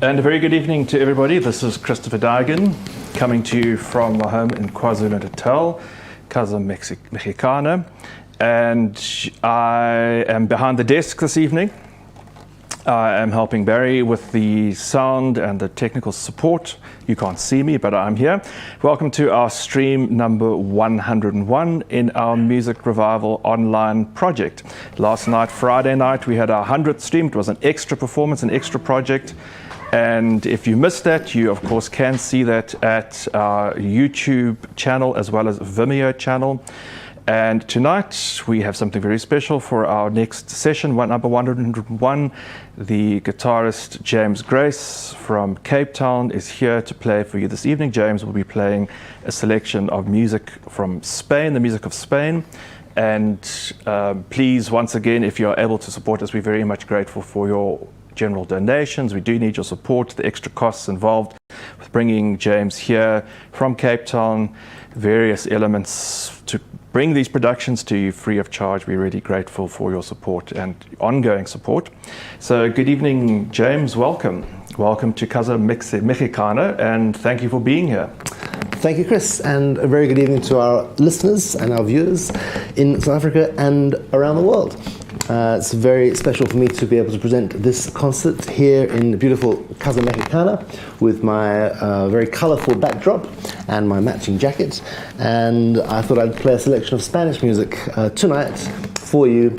And a very good evening to everybody. This is Christopher Digan coming to you from my home in KwaZulu-Natal, Casa Mexicana. And I am behind the desk this evening. I am helping Barry with the sound and the technical support. You can't see me, but I'm here. Welcome to our stream number 101 in our Music Revival online project. Last night, Friday night, we had our 100th stream. It was an extra performance, an extra project. And if you missed that, you of course can see that at our YouTube channel as well as Vimeo channel. And tonight we have something very special for our next session, number 101. The guitarist James Grace from Cape Town is here to play for you this evening. James will be playing a selection of music from Spain, the music of Spain. And please, once again, if you're able to support us, we're very much grateful for your general donations. We do need your support, the extra costs involved with bringing James here from Cape Town, various elements to bring these productions to you free of charge. We're really grateful for your support and ongoing support. So good evening, James, welcome. welcome to Casa Mexicana, and thank you for being here. Thank you, Chris, and a very good evening to our listeners and our viewers in South Africa and around the world. It's very special for me to be able to present this concert here in the beautiful Casa Mexicana with my very colorful backdrop and my matching jacket. And I thought I'd play a selection of Spanish music tonight for you,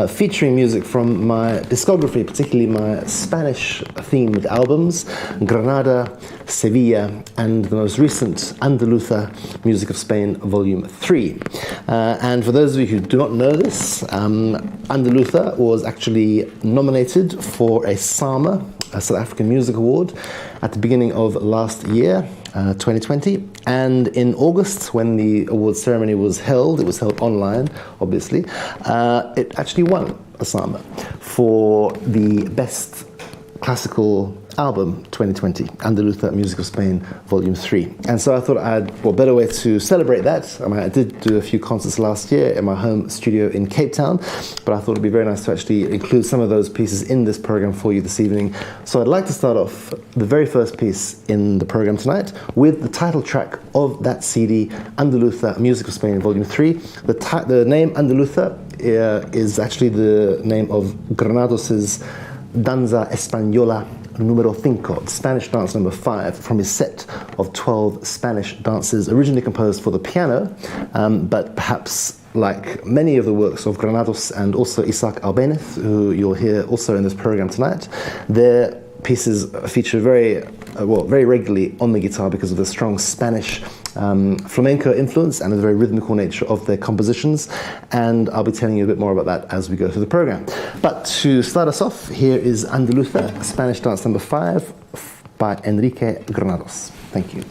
featuring music from my discography, particularly my Spanish-themed albums, Granada, Sevilla, and the most recent Andaluza, Music of Spain, Volume 3. And for those of you who do not know this, Andaluza was actually nominated for a SAMA, a South African Music Award, at the beginning of last year, 2020, and in August, when the award ceremony was held, it was held online, obviously, it actually won a SAMA for the Best Classical Album 2020, Andaluza, Music of Spain, Volume 3. And so I thought better way to celebrate that. I did do a few concerts last year in my home studio in Cape Town, but I thought it'd be very nice to actually include some of those pieces in this program for you this evening. So I'd like to start off the very first piece in the program tonight with the title track of that CD, Andaluza, Music of Spain, Volume 3. The name Andaluza is actually the name of Granados' Danza Española Número 5, Spanish dance number 5, from his set of 12 Spanish dances, originally composed for the piano, but perhaps like many of the works of Granados and also Isaac Albéniz, who you'll hear also in this program tonight, their pieces feature very regularly on the guitar because of the strong Spanish flamenco influence and the very rhythmical nature of their compositions, and I'll be telling you a bit more about that as we go through the program. But to start us off, here is Andaluza, Spanish dance number 5 by Enrique Granados. Thank you.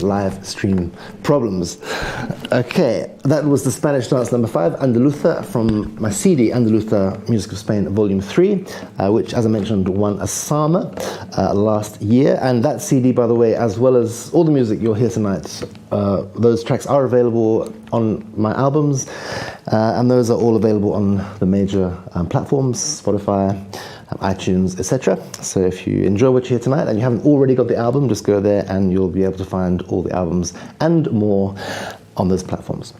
live stream problems. Okay, that was the Spanish dance number 5, Andaluza, from my CD, Andaluza Music of Spain, Volume 3, which, as I mentioned, won a Sama last year. And that CD, by the way, as well as all the music you'll hear tonight, those tracks are available on my albums, and those are all available on the major platforms, Spotify, iTunes, etc. So if you enjoy what you hear tonight and you haven't already got the album, just go there and you'll be able to find all the albums and more on those platforms.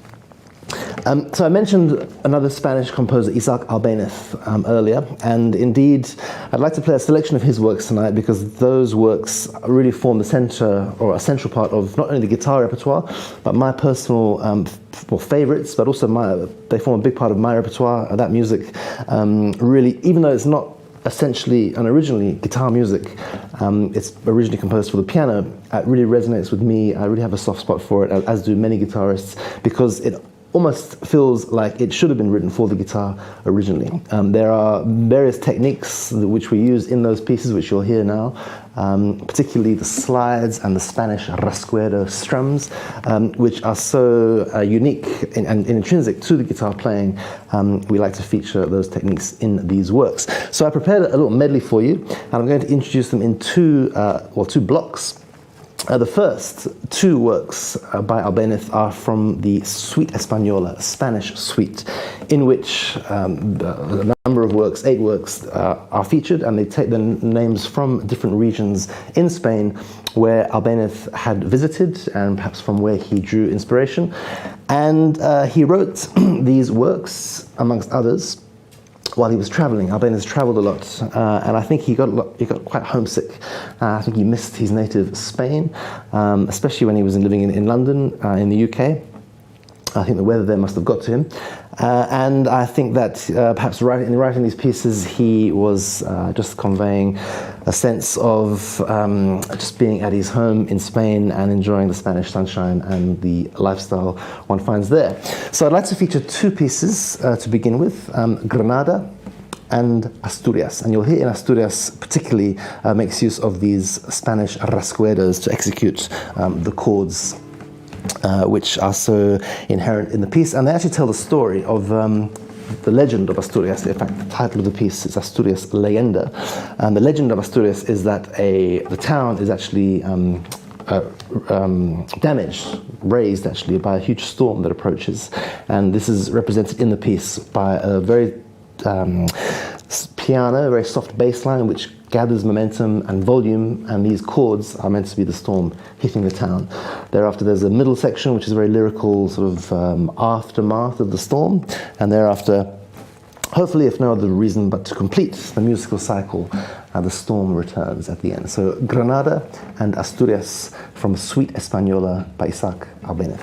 So I mentioned another Spanish composer, Isaac Albéniz, earlier, and indeed I'd like to play a selection of his works tonight because those works really form the center or a central part of not only the guitar repertoire, but my personal favorites, but also they form a big part of my repertoire. That music really, even though it's not essentially and originally guitar music, it's originally composed for the piano, it really resonates with me. I really have a soft spot for it, as do many guitarists, because it almost feels like it should have been written for the guitar originally. There are various techniques which we use in those pieces, which you'll hear now, particularly the slides and the Spanish rasguero strums, which are so unique and intrinsic to the guitar playing. We like to feature those techniques in these works. So I prepared a little medley for you, and I'm going to introduce them in two blocks. The first two works by Albéniz are from the Suite Española, Spanish suite, in which a number of works, 8 works, are featured, and they take the names from different regions in Spain where Albéniz had visited and perhaps from where he drew inspiration. And he wrote these works, amongst others, while he was traveling. Albéniz traveled a lot, and I think he got quite homesick. I think he missed his native Spain, especially when he was living in London, in the UK. I think the weather there must have got to him. And I think that perhaps in writing these pieces, he was just conveying a sense of just being at his home in Spain and enjoying the Spanish sunshine and the lifestyle one finds there. So I'd like to feature 2 pieces to begin with, Granada and Asturias. And you'll hear in Asturias particularly makes use of these Spanish rasgueros to execute the chords which are so inherent in the piece, and they actually tell the story of the legend of Asturias. In fact, the title of the piece is Asturias Leyenda, and the legend of Asturias is that the town is actually damaged, razed actually, by a huge storm that approaches, and this is represented in the piece by a very piano, a very soft bass line which gathers momentum and volume, and these chords are meant to be the storm hitting the town. Thereafter there's a middle section which is a very lyrical sort of aftermath of the storm, and thereafter, hopefully if no other reason but to complete the musical cycle, the storm returns at the end. So Granada and Asturias from Suite Española by Isaac Albéniz.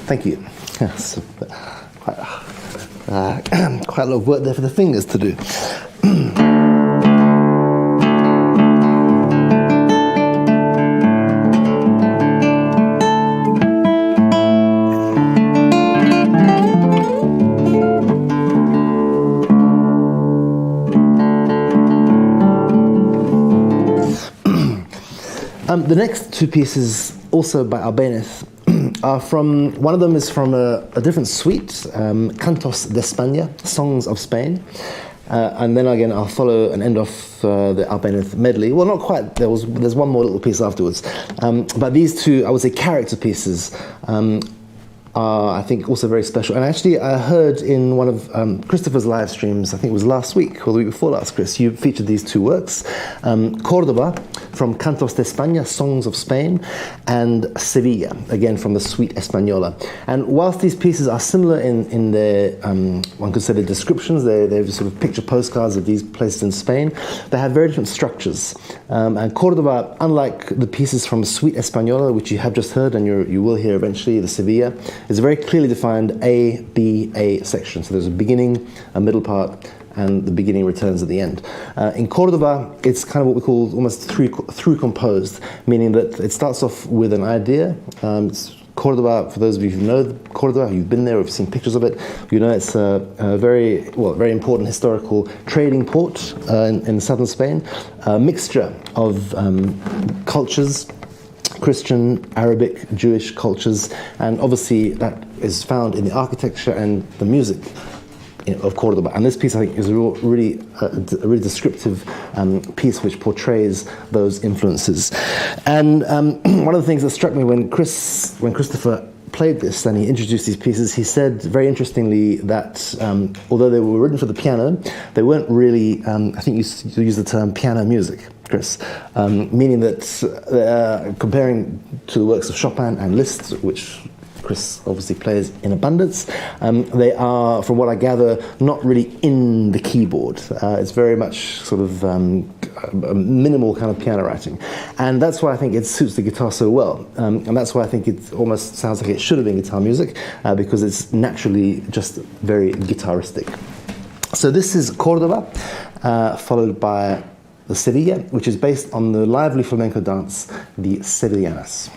Thank you. Yes, quite a lot of work there for the fingers to do. The next two pieces, also by Albéniz, are from, one of them is from a different suite, Cantos de España, Songs of Spain. And then again, I'll follow and end off the Albéniz medley. Well, not quite, there's one more little piece afterwards. But these two, I would say, character pieces, are, I think, also very special. And actually, I heard in one of Christopher's live streams, I think it was last week, or the week before last, Chris, you featured these two works, Córdoba, from Cantos de España, Songs of Spain, and Sevilla, again from the Suite Española. And whilst these pieces are similar in their, one could say, their descriptions, they're sort of picture postcards of these places in Spain, they have very different structures. And Córdoba, unlike the pieces from Suite Española, which you have just heard and you will hear eventually, the Sevilla, is a very clearly defined A, B, A section. So there's a beginning, a middle part, and the beginning returns at the end. In Córdoba, it's kind of what we call almost through composed, meaning that it starts off with an idea. It's Córdoba, for those of you who know Córdoba, you've been there or have seen pictures of it, you know it's a very important historical trading port in southern Spain, a mixture of cultures, Christian, Arabic, Jewish cultures, and obviously that is found in the architecture and the music of Cordoba. And this piece, I think, is a really descriptive piece which portrays those influences. And one of the things that struck me when Christopher played this and he introduced these pieces, he said very interestingly that although they were written for the piano, they weren't really, I think you use the term piano music, Chris, meaning that comparing to the works of Chopin and Liszt, which Chris obviously plays in abundance, they are, from what I gather, not really in the keyboard. It's very much sort of a minimal kind of piano writing. And that's why I think it suits the guitar so well. And that's why I think it almost sounds like it should have been guitar music, because it's naturally just very guitaristic. So this is Cordoba, followed by the Sevilla, which is based on the lively flamenco dance, the Sevillanas.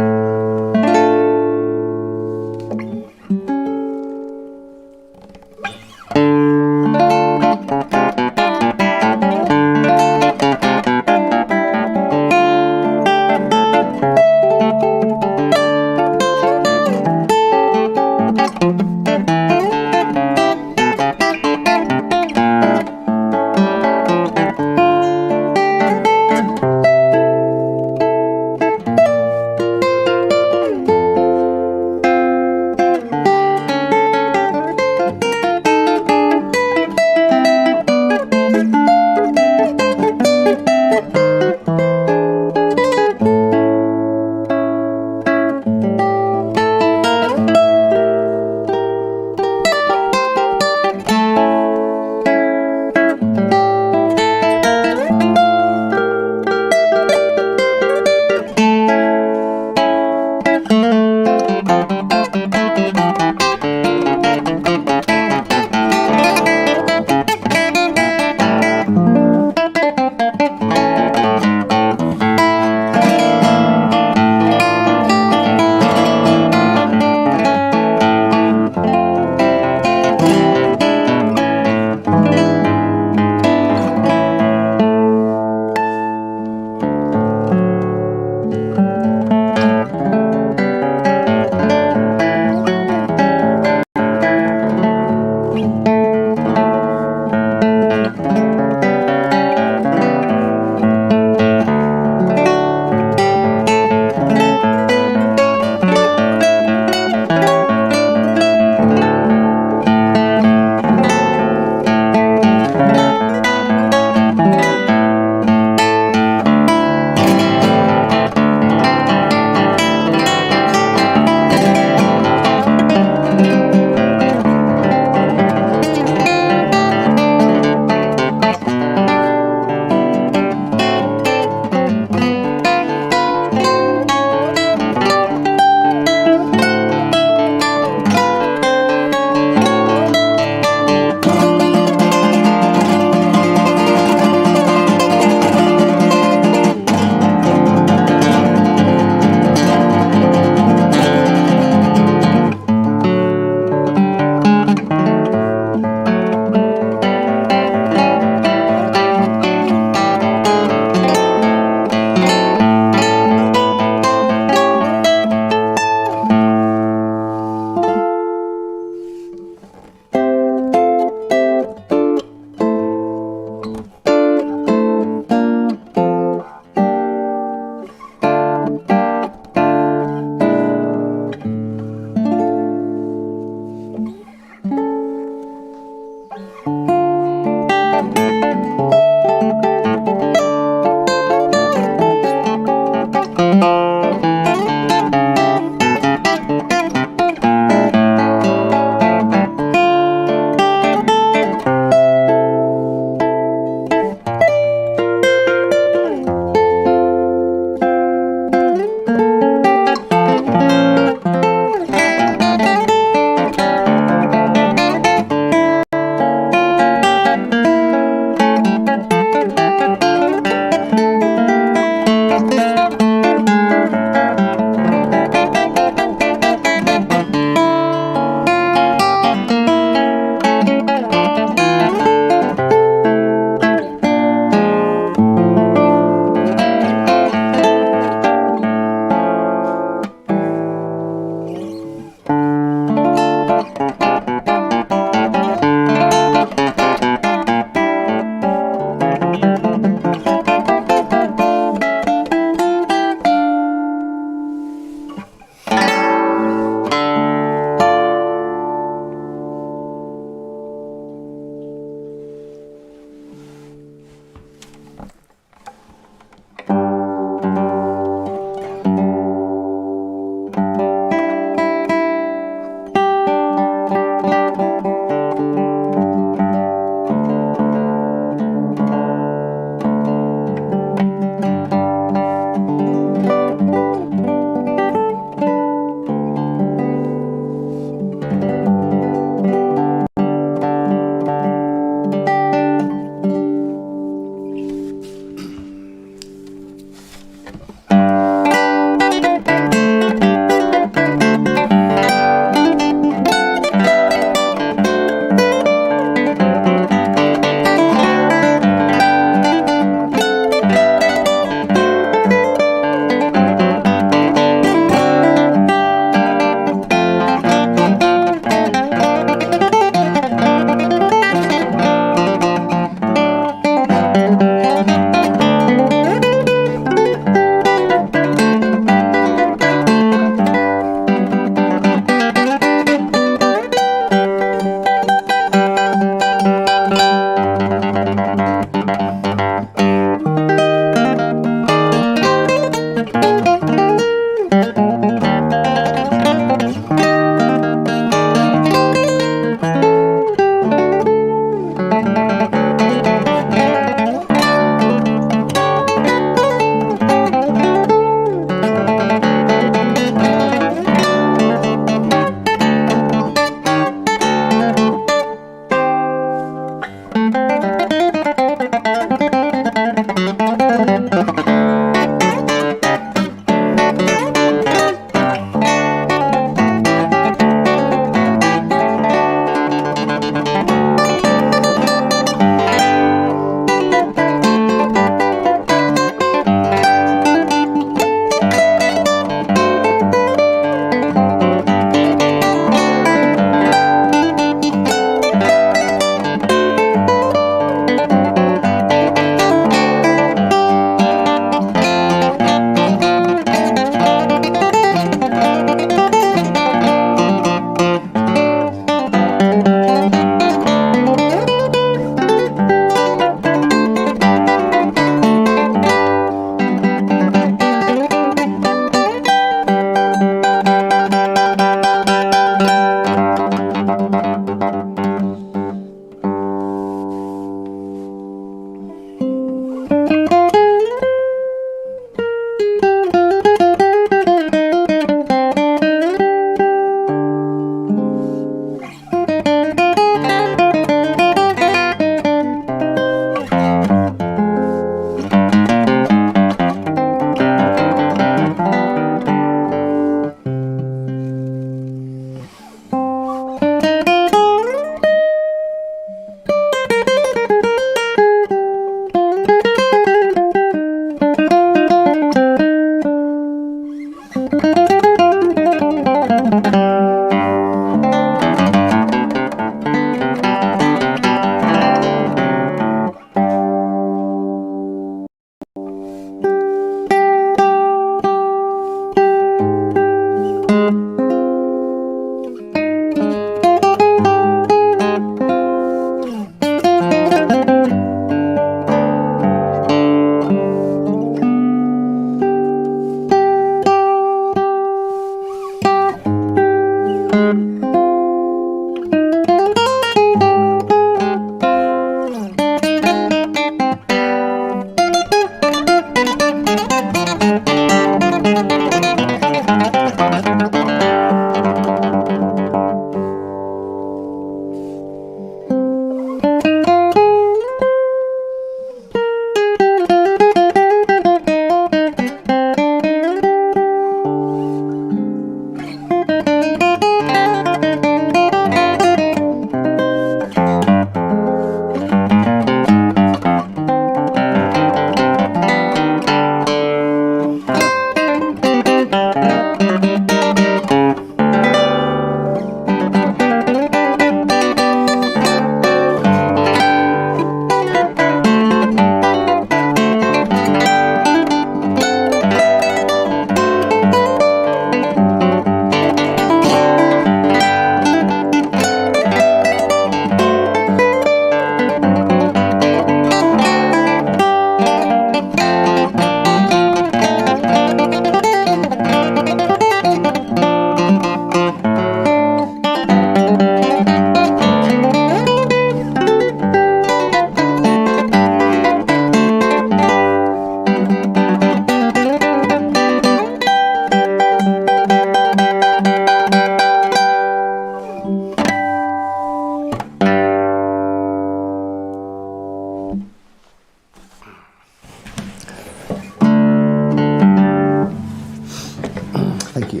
Thank you.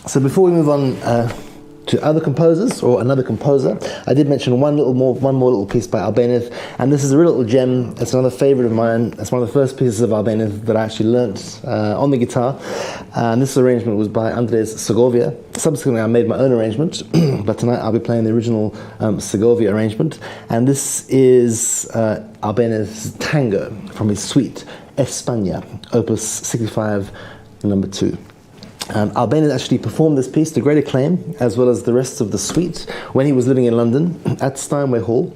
So before we move on to other composers or another composer, I did mention one more little piece by Albéniz, and this is a real little gem. It's another favorite of mine. It's one of the first pieces of Albéniz that I actually learnt on the guitar. And this arrangement was by Andres Segovia. Subsequently, I made my own arrangement, but tonight I'll be playing the original Segovia arrangement. And this is Albéniz's tango from his suite España, Opus 65, number 2. Albéniz actually performed this piece to great acclaim, as well as the rest of the suite, when he was living in London at Steinway Hall,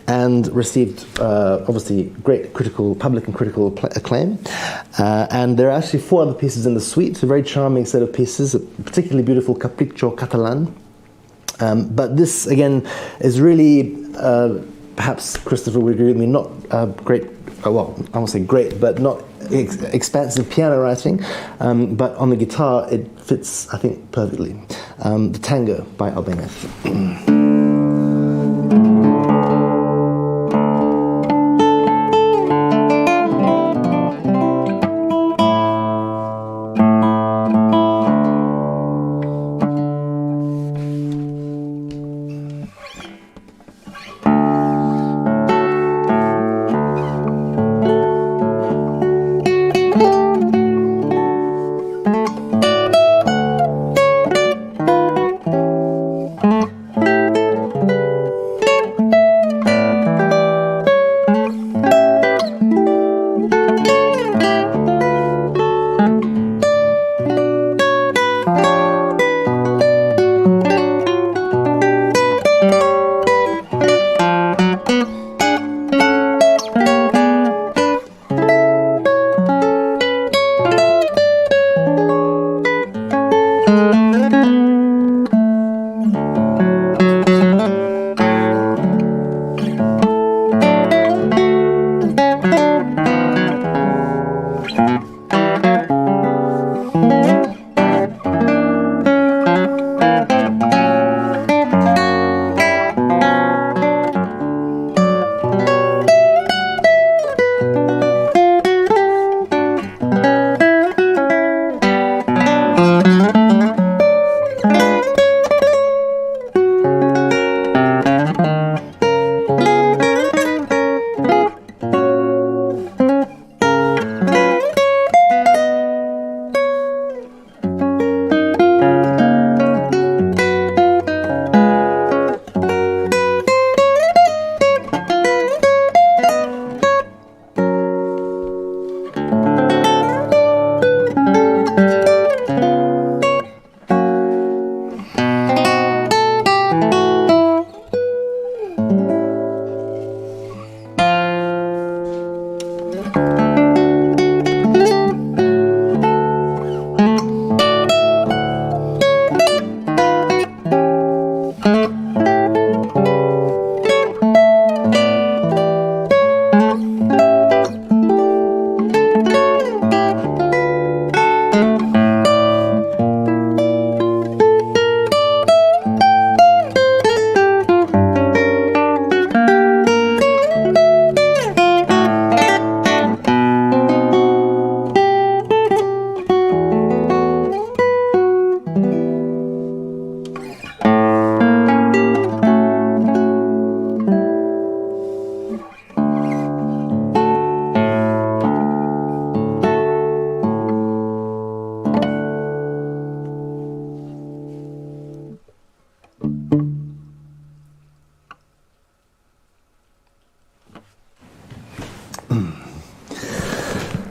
and received obviously great public and critical acclaim. And there are actually 4 other pieces in the suite, a very charming set of pieces, a particularly beautiful Capriccio Catalan. But this, again, is really, perhaps Christopher would agree with me, not great, well, I won't say great, but not expansive piano writing, but on the guitar it fits, I think, perfectly. The Tango by Albéniz.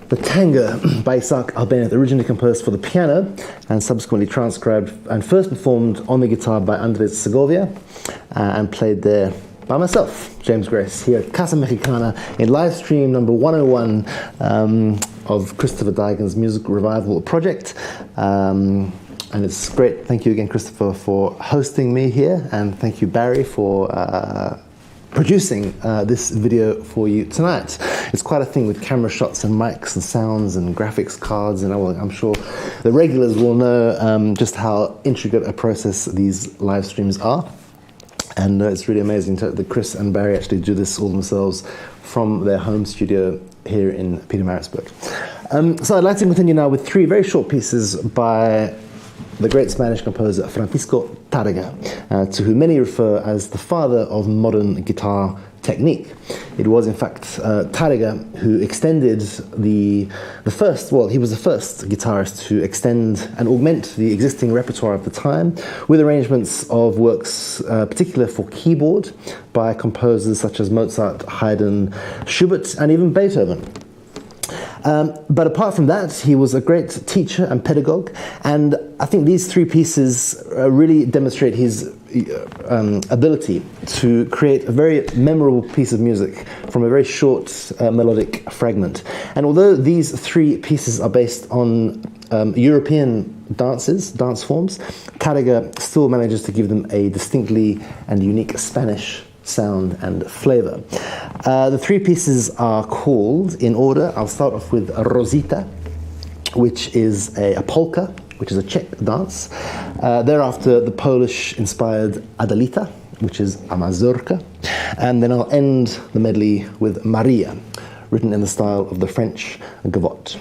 the Tanga by Isaac Albéniz, originally composed for the piano and subsequently transcribed and first performed on the guitar by Andres Segovia and played there by myself, James Grace, here at Casa Mexicana in live stream number 101 of Christopher Daigen's Music Revival project. And it's great. Thank you again, Christopher, for hosting me here, and thank you, Barry, for producing this video for you tonight. It's quite a thing with camera shots and mics and sounds and graphics cards, and I'm sure the regulars will know just how intricate a process these live streams are. And it's really amazing that Chris and Barry actually do this all themselves from their home studio here in Pietermaritzburg. So I'd like to continue now with three very short pieces by the great Spanish composer Francisco Tárrega, to whom many refer as the father of modern guitar technique. It was in fact Tárrega who extended he was the first guitarist to extend and augment the existing repertoire of the time with arrangements of works particular for keyboard by composers such as Mozart, Haydn, Schubert, and even Beethoven. But apart from that, he was a great teacher and pedagogue, and I think these three pieces really demonstrate his ability to create a very memorable piece of music from a very short melodic fragment. And although these three pieces are based on European dance forms, Tárrega still manages to give them a distinctly and unique Spanish sound and flavor. The three pieces are called in order. I'll start off with Rosita, which is a polka, which is a Czech dance. Thereafter, the Polish-inspired Adelita, which is a mazurka. And then I'll end the medley with Maria, written in the style of the French gavotte.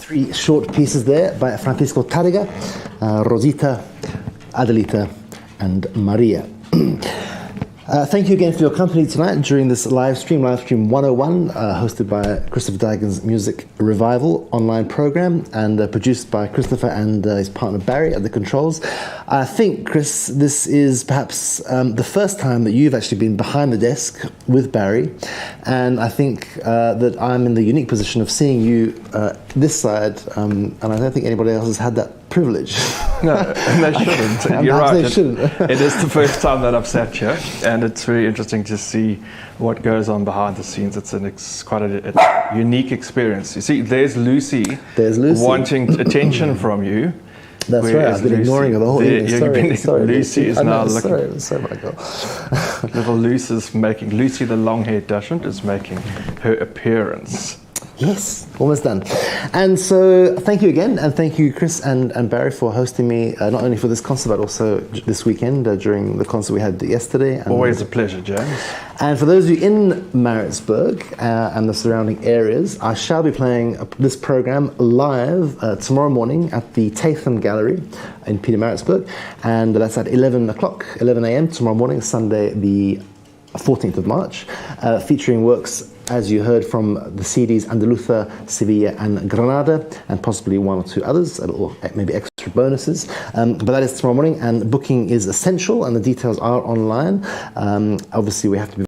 3 short pieces there by Francisco Tárrega, Rosita, Adelita, and Maria. Thank you again for your company tonight during this live stream 101, hosted by Christopher Daigen's Music Revival online program, and produced by Christopher and his partner Barry at the controls. I think, Chris, this is perhaps the first time that you've actually been behind the desk with Barry, and I think that I'm in the unique position of seeing you this side, and I don't think anybody else has had that privilege. No, and they shouldn't. You're right. They shouldn't. It is the first time that I've sat here, and it's very interesting to see what goes on behind the scenes. It's quite a unique experience. You see, there's Lucy wanting attention from you. That's right. I've been ignoring her the whole evening. Sorry. Lucy is now looking. Sorry, Michael. Little Lucy, the long-haired Dachshund, is making her appearance. Yes, almost done. And so thank you again, and thank you, Chris and Barry, for hosting me, not only for this concert, but also this weekend during the concert we had yesterday. And always a pleasure, James. And for those of you in Maritzburg and the surrounding areas, I shall be playing this program live tomorrow morning at the Tatham Gallery in Peter Maritzburg, and that's at 11 a.m. tomorrow morning, Sunday the 14th of March, featuring works, as you heard, from the CDs Andaluza, Sevilla and Granada, and possibly 1 or 2 others, or maybe extra bonuses. But that is tomorrow morning, and booking is essential, and the details are online. Obviously, we have to be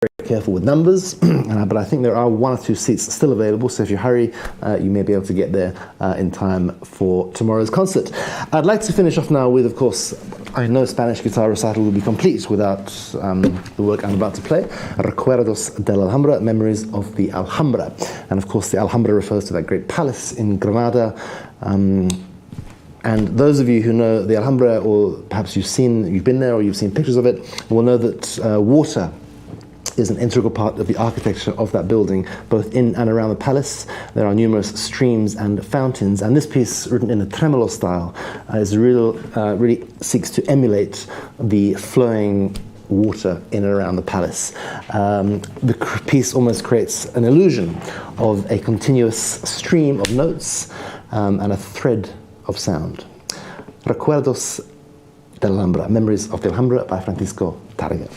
very careful with numbers, but I think there are 1 or 2 seats still available, so if you hurry, you may be able to get there in time for tomorrow's concert. I'd like to finish off now with, of course, I know Spanish guitar recital will be complete without the work I'm about to play, Recuerdos de la Alhambra, Memories of the Alhambra. And of course the Alhambra refers to that great palace in Granada. And those of you who know the Alhambra, or perhaps you've been there or you've seen pictures of it, will know that water is an integral part of the architecture of that building, both in and around the palace. There are numerous streams and fountains, and this piece, written in a tremolo style, really seeks to emulate the flowing water in and around the palace. The piece almost creates an illusion of a continuous stream of notes and a thread of sound. Recuerdos de la Alhambra, Memories of the Alhambra by Francisco Tárrega.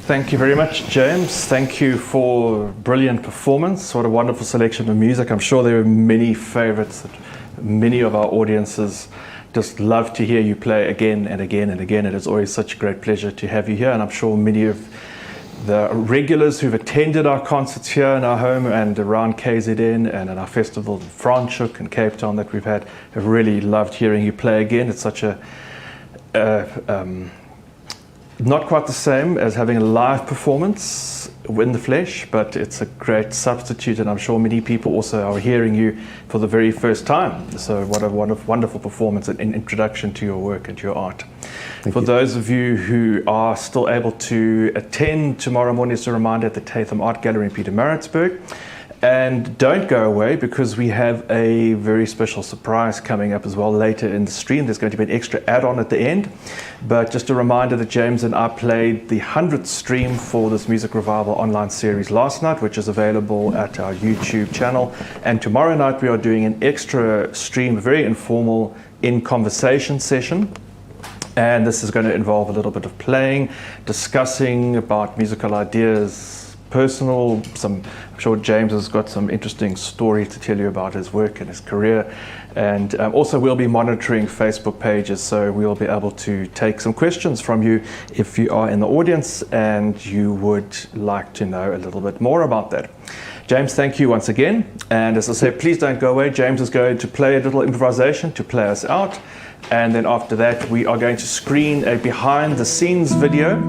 Thank you very much, James. Thank you for brilliant performance. What a wonderful selection of music. I'm sure there are many favorites that many of our audiences just love to hear you play again and again and again. It is always such a great pleasure to have you here, and I'm sure many of the regulars who've attended our concerts here in our home and around KZN and at our festival in Franschhoek and Cape Town that we've had have really loved hearing you play again. It's such a not quite the same as having a live performance in the flesh, but it's a great substitute, and I'm sure many people also are hearing you for the very first time. So what a wonderful performance and introduction to your work and to your art. For those of you who are still able to attend tomorrow morning, it's a reminder at the Tatham Art Gallery in Pietermaritzburg. And don't go away, because we have a very special surprise coming up as well later in the stream. There's going to be an extra add-on at the end. But just a reminder that James and I played the 100th stream for this Music Revival online series last night, which is available at our YouTube channel. And tomorrow night we are doing an extra stream, a very informal in-conversation session. And this is going to involve a little bit of playing, discussing about musical ideas, personal, I'm sure James has got some interesting stories to tell you about his work and his career. And also we'll be monitoring Facebook pages, so we'll be able to take some questions from you if you are in the audience and you would like to know a little bit more about that. James, thank you once again. And as I said, please don't go away. James is going to play a little improvisation to play us out. And then after that, we are going to screen a behind the scenes video,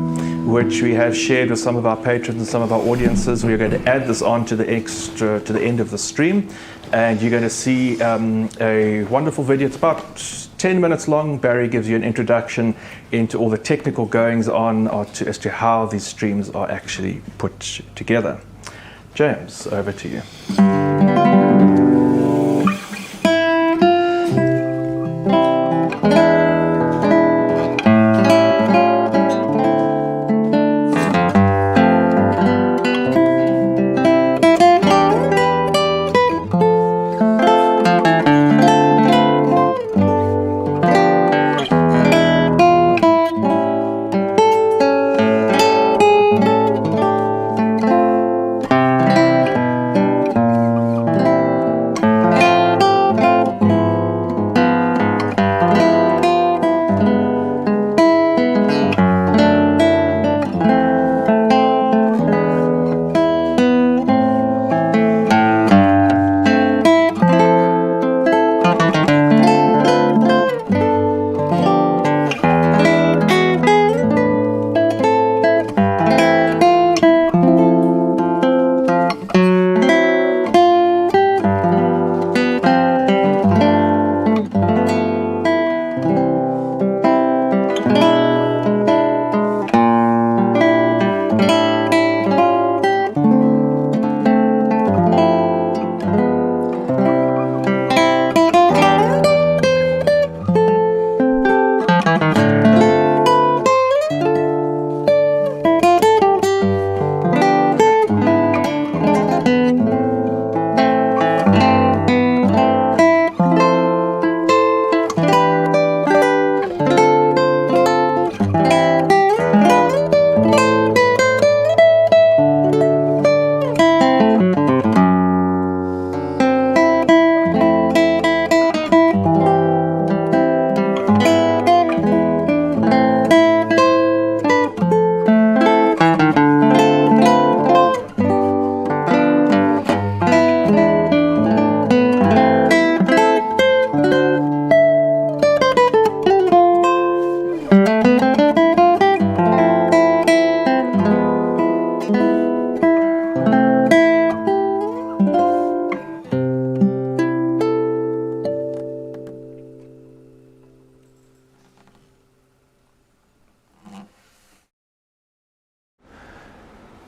which we have shared with some of our patrons and some of our audiences. We are going to add this on to the end of the stream. And you're going to see a wonderful video. It's about 10 minutes long. Barry gives you an introduction into all the technical goings on as to how these streams are actually put together. James, over to you.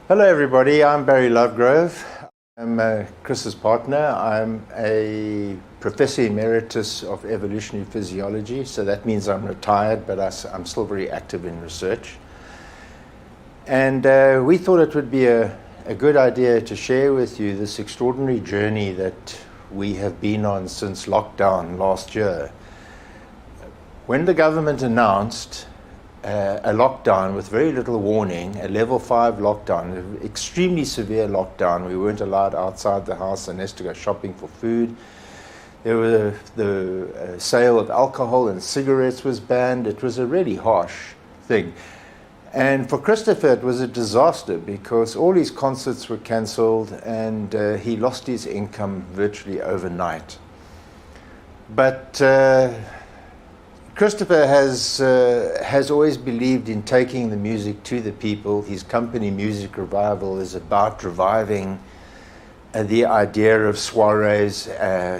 Hello everybody, I'm Barry Lovegrove. I'm Chris's partner. I'm a Professor Emeritus of Evolutionary Physiology, so that means I'm retired, but I'm still very active in research. And we thought it would be a good idea to share with you this extraordinary journey that we have been on since lockdown last year. When the government announced a lockdown with very little warning, a level 5 lockdown, an extremely severe lockdown. We weren't allowed outside the house unless to go shopping for food. There were the sale of alcohol and cigarettes was banned. It was a really harsh thing. And for Christopher, it was a disaster because all his concerts were cancelled and he lost his income virtually overnight. But Christopher has always believed in taking the music to the people. His company, Music Revival, is about reviving the idea of soirees,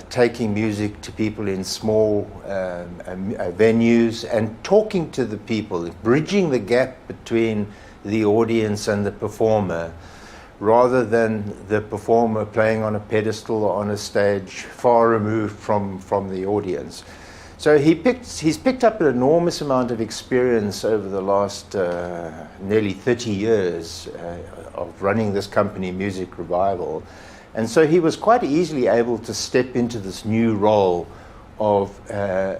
taking music to people in small venues and talking to the people, bridging the gap between the audience and the performer, rather than the performer playing on a pedestal or on a stage far removed from the audience. So he's picked up an enormous amount of experience over the last nearly 30 years of running this company, Music Revival. And so he was quite easily able to step into this new role of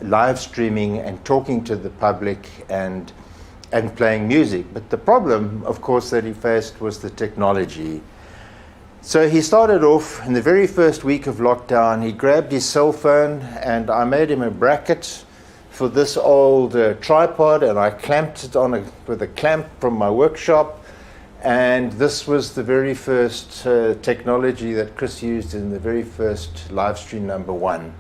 live streaming and talking to the public and playing music. But the problem, of course, that he faced was the technology. So he started off in the very first week of lockdown. He grabbed his cell phone and I made him a bracket for this old tripod, and I clamped it on with a clamp from my workshop. And this was the very first technology that Chris used in the very first live stream #1.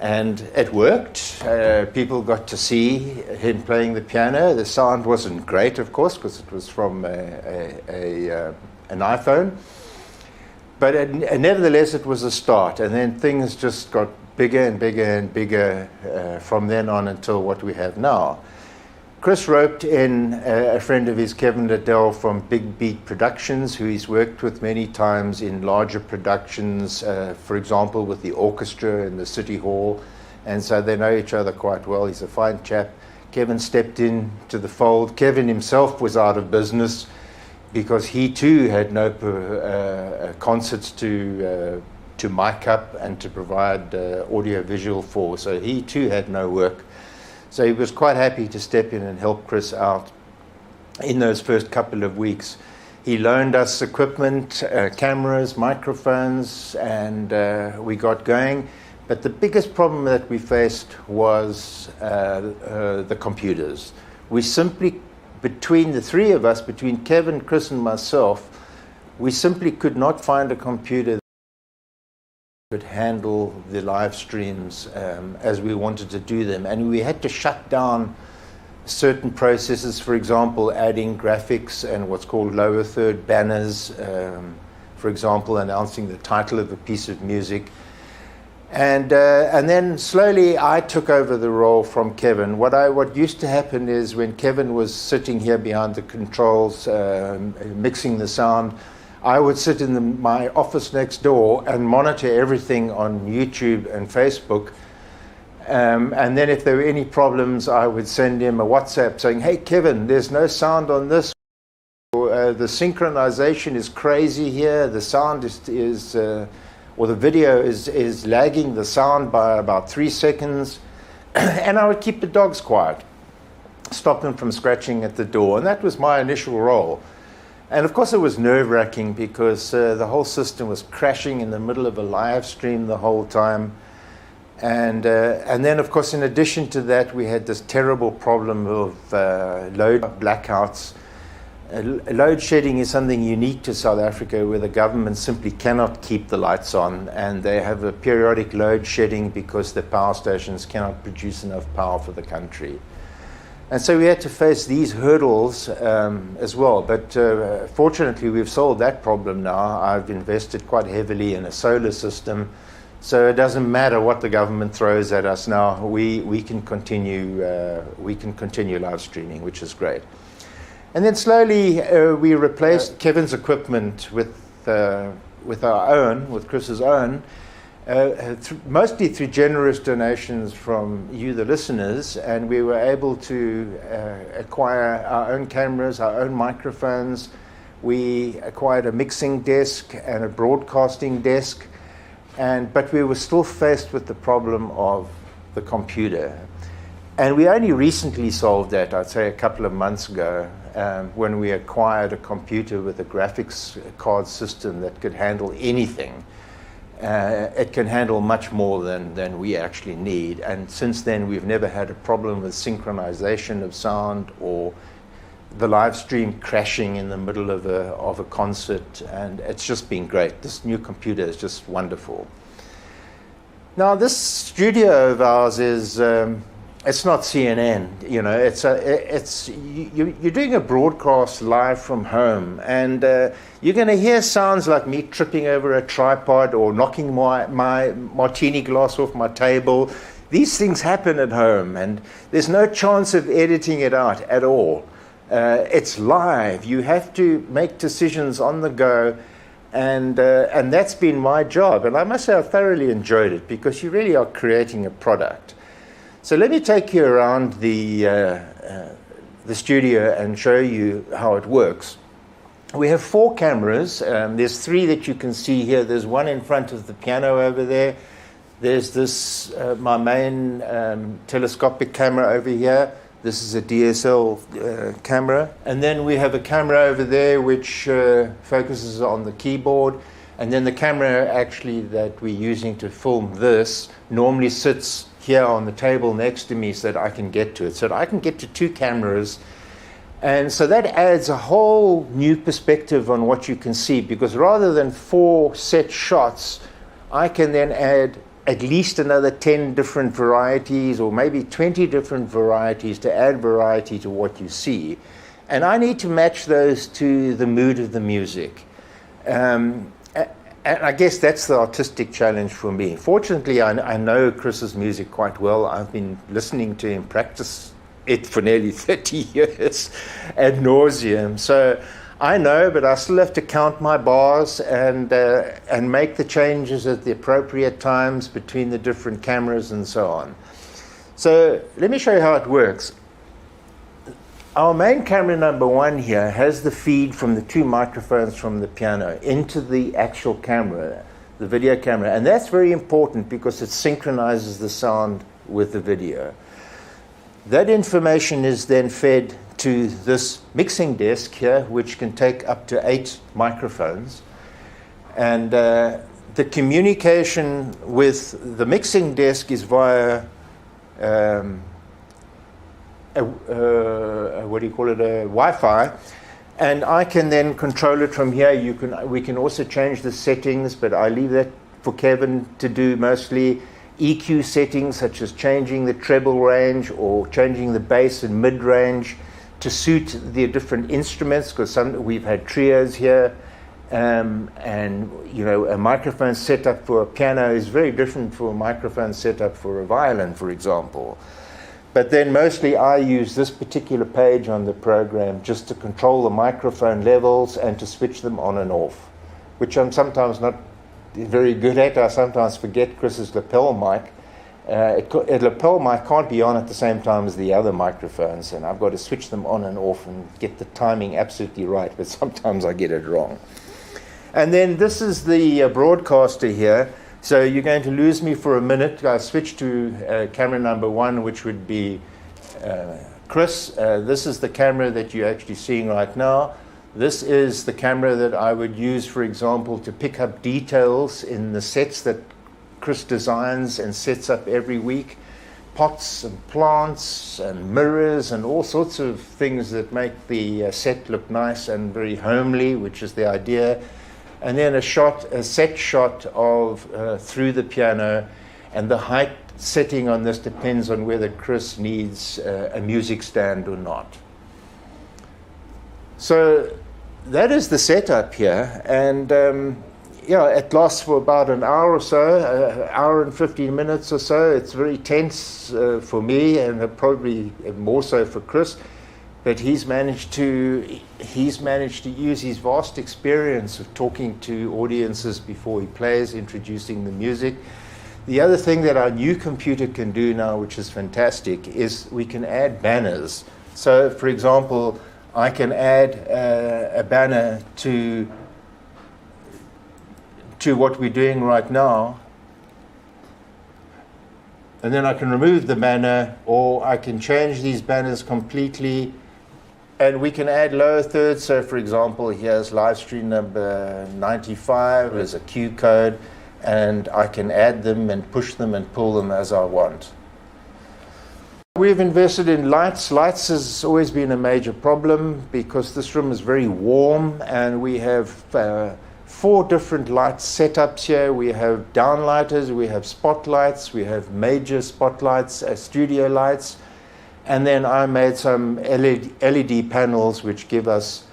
And it worked. People got to see him playing the piano. The sound wasn't great, of course, because it was from an iPhone. But nevertheless, it was a start. And then things just got bigger and bigger and bigger from then on until what we have now. Chris roped in a friend of his, Kevin Liddell from Big Beat Productions, who he's worked with many times in larger productions, for example, with the orchestra in the City Hall. And so they know each other quite well. He's a fine chap. Kevin stepped in to the fold. Kevin himself was out of business because he too had no concerts to mic up and to provide audio-visual for. So he too had no work. So he was quite happy to step in and help Chris out in those first couple of weeks. He loaned us equipment, cameras, microphones, and we got going. But the biggest problem that we faced was the computers. We simply, between the three of us, between Kevin, Chris, and myself, we simply could not find a computer could handle the live streams as we wanted to do them, and we had to shut down certain processes, for example adding graphics and what's called lower third banners, for example announcing the title of a piece of music, and then slowly I took over the role from Kevin. What used to happen is when Kevin was sitting here behind the controls mixing the sound, I would sit in my office next door and monitor everything on YouTube and Facebook. And then if there were any problems, I would send him a WhatsApp saying, "Hey, Kevin, there's no sound on this. Or, the synchronization is crazy here. The sound or the video is lagging the sound by about 3 seconds." And I would keep the dogs quiet, stop them from scratching at the door. And that was my initial role. And of course it was nerve-wracking because the whole system was crashing in the middle of a live stream the whole time. And then of course in addition to that we had this terrible problem of load blackouts. Load shedding is something unique to South Africa where the government simply cannot keep the lights on, and they have a periodic load shedding because the power stations cannot produce enough power for the country. And so we had to face these hurdles as well. But fortunately, we've solved that problem now. I've invested quite heavily in a solar system. So it doesn't matter what the government throws at us now. We can continue live streaming, which is great. And then slowly we replaced Kevin's equipment with our own, with Chris's own. Mostly through generous donations from you, the listeners, and we were able to acquire our own cameras, our own microphones. We acquired a mixing desk and a broadcasting desk, but we were still faced with the problem of the computer. And we only recently solved that, I'd say a couple of months ago, when we acquired a computer with a graphics card system that could handle anything. It can handle much more than we actually need. And since then, we've never had a problem with synchronization of sound or the live stream crashing in the middle of a concert. And it's just been great. This new computer is just wonderful. Now, this studio of ours is... it's not CNN, you know. You're doing a broadcast live from home, and you're going to hear sounds like me tripping over a tripod or knocking my martini glass off my table. These things happen at home, and there's no chance of editing it out at all. It's live. You have to make decisions on the go, and that's been my job. And I must say I thoroughly enjoyed it, because you really are creating a product. So let me take you around the studio and show you how it works. We have 4 cameras. There's 3 that you can see here. There's one in front of the piano over there. There's this, my main telescopic camera over here. This is a DSL camera. And then we have a camera over there which focuses on the keyboard. And then the camera actually that we're using to film this normally sits here on the table next to me so that I can get to it. So that I can get to 2 cameras. And so that adds a whole new perspective on what you can see, because rather than 4 set shots, I can then add at least another 10 different varieties, or maybe 20 different varieties, to add variety to what you see. And I need to match those to the mood of the music. And I guess that's the artistic challenge for me. Fortunately, I know Chris's music quite well. I've been listening to him practice it for nearly 30 years ad nauseum. So I know, but I still have to count my bars and make the changes at the appropriate times between the different cameras and so on. So let me show you how it works. Our main camera number 1 here has the feed from the 2 microphones from the piano into the actual camera, the video camera. And that's very important because it synchronizes the sound with the video. That information is then fed to this mixing desk here, which can take up to 8 microphones. And the communication with the mixing desk is via what do you call it, a Wi-Fi, and I can then control it from here. We can also change the settings, but I leave that for Kevin to do mostly. EQ settings, such as changing the treble range or changing the bass and mid-range to suit the different instruments, because we've had trios here, and you know, a microphone setup for a piano is very different from a microphone setup for a violin, for example. But then mostly I use this particular page on the program just to control the microphone levels and to switch them on and off, which I'm sometimes not very good at. I sometimes forget Chris's lapel mic. A lapel mic can't be on at the same time as the other microphones, and I've got to switch them on and off and get the timing absolutely right, but sometimes I get it wrong. And then this is the broadcaster here. So you're going to lose me for a minute. I switch to camera number 1, which would be Chris. This is the camera that you're actually seeing right now. This is the camera that I would use, for example, to pick up details in the sets that Chris designs and sets up every week. Pots and plants and mirrors and all sorts of things that make the set look nice and very homely, which is the idea. And then a set shot of through the piano, and the height setting on this depends on whether Chris needs a music stand or not. So that is the setup here, and yeah, it lasts for about an hour or so, an hour and 15 minutes or so. It's very tense for me, and probably more so for Chris. But he's managed to use his vast experience of talking to audiences before he plays, introducing the music. The other thing that our new computer can do now, which is fantastic, is we can add banners. So, for example, I can add a banner to what we're doing right now. and then I can remove the banner, or I can change these banners completely, and we can add lower thirds. So for example, here's live stream number 95, there's a Q code, and I can add them and push them and pull them as I want. We've invested in lights. Lights has always been a major problem because this room is very warm, and we have 4 different light setups here. We have downlighters, we have spotlights, we have major spotlights, studio lights, and then I made some LED panels which give us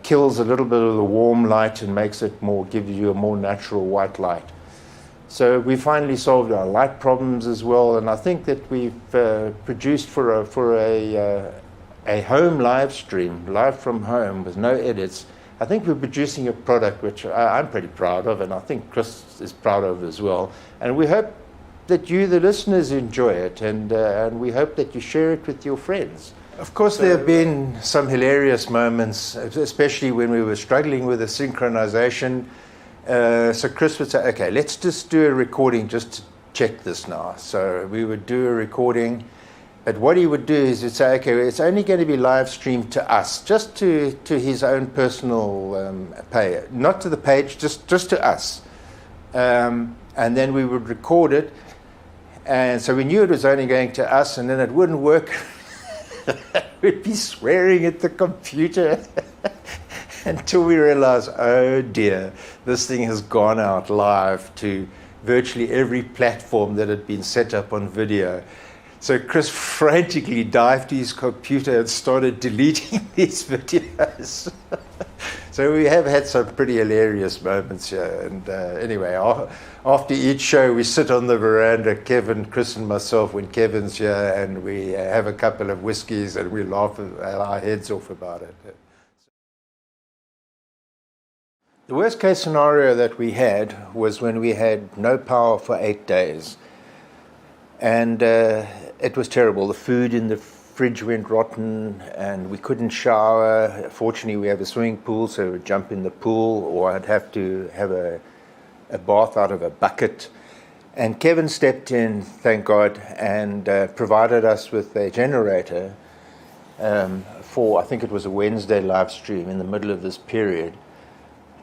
kills a little bit of the warm light and makes it gives you a more natural white light. So we finally solved our light problems as well, and I think that we've produced for a home live stream, live from home with no edits. I think we're producing a product which I'm pretty proud of, and I think Chris is proud of as well. And we hope that you, the listeners, enjoy it, and we hope that you share it with your friends. Of course, there have been some hilarious moments, especially when we were struggling with the synchronization. So Chris would say, okay, let's just do a recording just to check this now. So we would do a recording, but what he would do is he'd say, okay, it's only going to be live streamed to us, just to his own personal page, not to the page, just to us. And then we would record it, and so we knew it was only going to us, and then it wouldn't work. We'd be swearing at the computer. Until we realized, oh dear, this thing has gone out live to virtually every platform that had been set up on video. So Chris frantically dived to his computer and started deleting these videos. So we have had some pretty hilarious moments here. And anyway, after each show, we sit on the veranda, Kevin, Chris and myself, when Kevin's here, and we have a couple of whiskeys and we laugh our heads off about it. The worst case scenario that we had was when we had no power for 8 days. And it was terrible. The food in the fridge went rotten and we couldn't shower. Fortunately, we have a swimming pool, so we'd jump in the pool, or I'd have to have a bath out of a bucket. And Kevin stepped in, thank God, and provided us with a generator for, I think it was a Wednesday live stream in the middle of this period.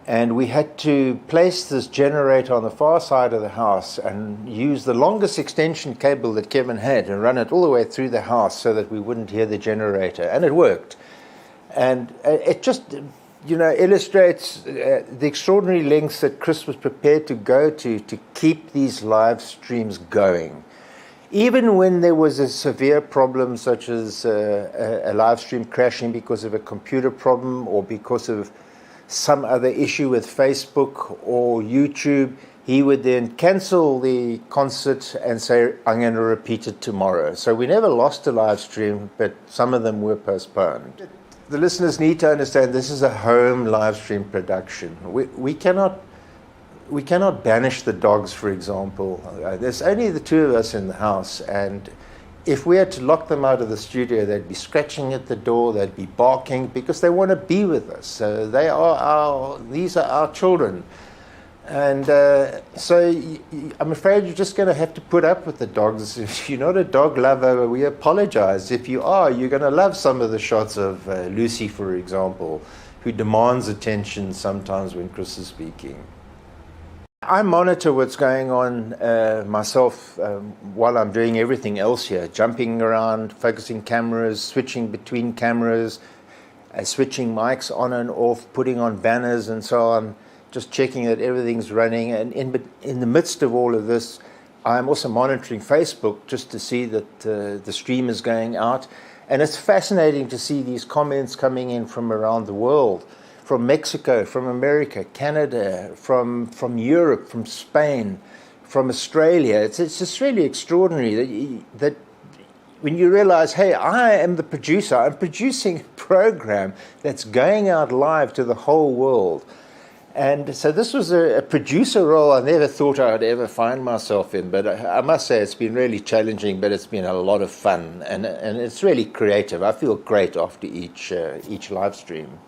And we had to place this generator on the far side of the house and use the longest extension cable that Kevin had and run it all the way through the house so that we wouldn't hear the generator. And it worked. And it just, illustrates the extraordinary lengths that Chris was prepared to go to keep these live streams going. Even when there was a severe problem, such as a live stream crashing because of a computer problem or because of some other issue with Facebook or YouTube, he would then cancel the concert and say, I'm going to repeat it tomorrow. So we never lost a live stream, but some of them were postponed. The listeners need to understand this is a home live stream production. We cannot banish the dogs, for example. There's only the 2 of us in the house, and if we had to lock them out of the studio, they'd be scratching at the door, they'd be barking because they want to be with us. So these are our children. And so I'm afraid you're just going to have to put up with the dogs. If you're not a dog lover, we apologize. If you are, you're going to love some of the shots of Lucy, for example, who demands attention sometimes when Chris is speaking. I monitor what's going on myself while I'm doing everything else here, jumping around, focusing cameras, switching between cameras, switching mics on and off, putting on banners and so on, just checking that everything's running. And in the midst of all of this, I'm also monitoring Facebook just to see that the stream is going out. And it's fascinating to see these comments coming in from around the world. From Mexico, from America, Canada, from Europe, from Spain, from Australia. It's just really extraordinary that when you realize, hey, I am the producer. I'm producing a program that's going out live to the whole world. And so this was a producer role I never thought I would ever find myself in. But I must say it's been really challenging, but it's been a lot of fun. And it's really creative. I feel great after each live stream.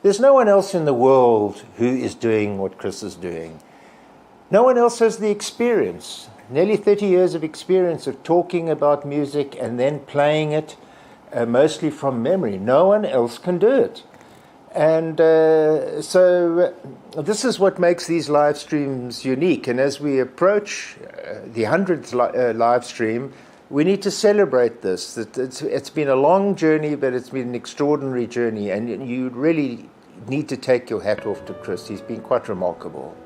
There's no one else in the world who is doing what Chris is doing. No one else has the experience. nearly 30 years of experience of talking about music and then playing it, mostly from memory. No one else can do it. And so this is what makes these live streams unique. And as we approach the 100th live stream, we need to celebrate this. It's been a long journey, but it's been an extraordinary journey. And you really need to take your hat off to Chris. He's been quite remarkable.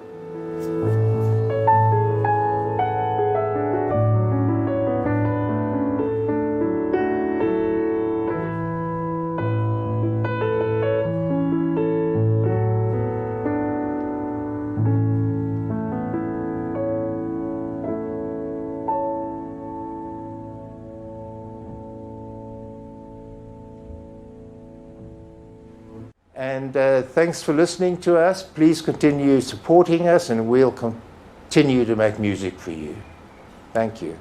And thanks for listening to us. Please continue supporting us, and we'll continue to make music for you. Thank you.